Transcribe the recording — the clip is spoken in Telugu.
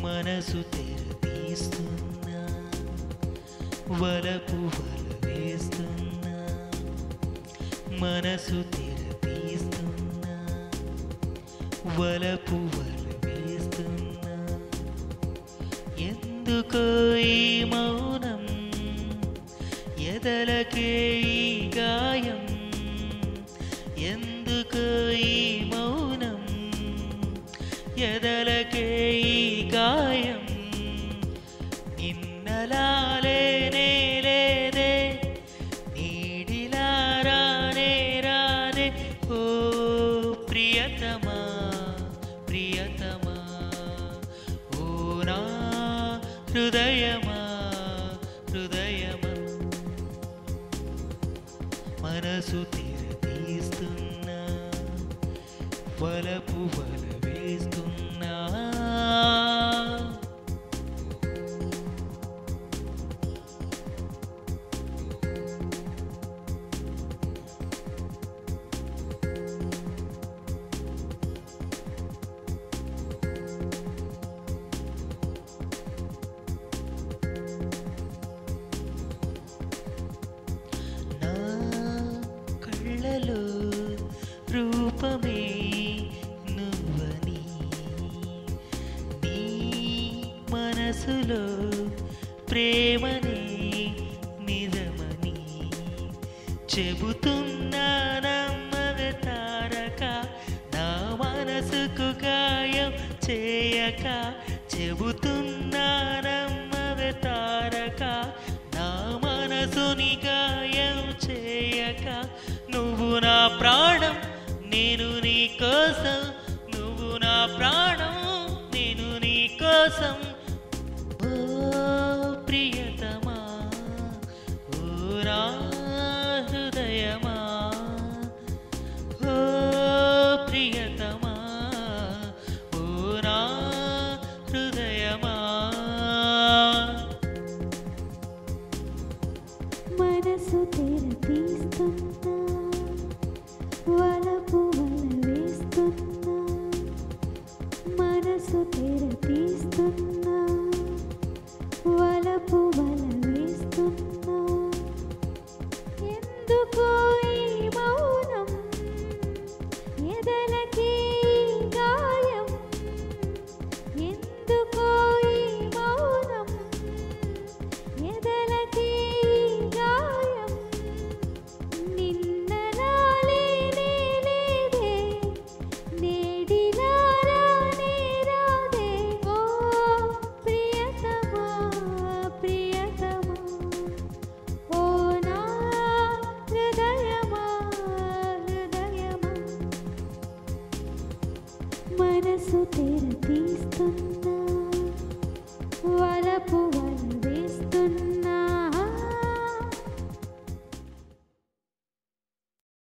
మనసు తెరతీస్తున్నా వలపు వల వేస్తున్నా మనసు తెరతీస్తున్నా వలపు వల వేస్తున్నా ఎందుకో ఈ మౌనం ఎదలకే ఈ గాయం ఎందుకో ఈ మౌనం ఎదలకే ఈ గాయం నిన్నలాలేనే లేదే నీడిలా రానే రాదే ఓ ప్రియతమా ప్రియతమా ఓ నా హృదయమా హృదయమా మనసు తెరతీస్తున్నా వలపు వల వేస్తున్నా నా కళ్ళలో రూపమే నువ్వని నీ మనసులో ప్రేమనే నిజమని చెబుతున్నా నమ్మవే తారక నా మనసుకు గాయం చేయక చెబుతున్నా నమ్మవే తారక నా మనసుని గాయం చేయక నువ్వు నా ప్రాణం నేను నీ కోసం నువ్వు నా ప్రాణం నేను నీ కోసం ఓ ప్రియతమా ఓ నా హృదయమా ఓ ప్రియతమా ఓ నా హృదయమా మనసు తెరతీస్తున్నా వలపు వల వేస్తున్నా మనసు తెరతీస్తున్నా వలపు వల వేస్తున్నా ఎందుకో ఈ మౌనం ఎదలకే ఈ గాయం ఎందుకో ఈ మౌనం ఎదలకే ఈ గాయం నిన్నలాలేనే లేదే నేడిలా రానే రాదే ఓ ప్రియతమా ప్రియతమా ఓ నా హృదయమా హృదయమా మనసు తెరతీస్తున్నా వలపు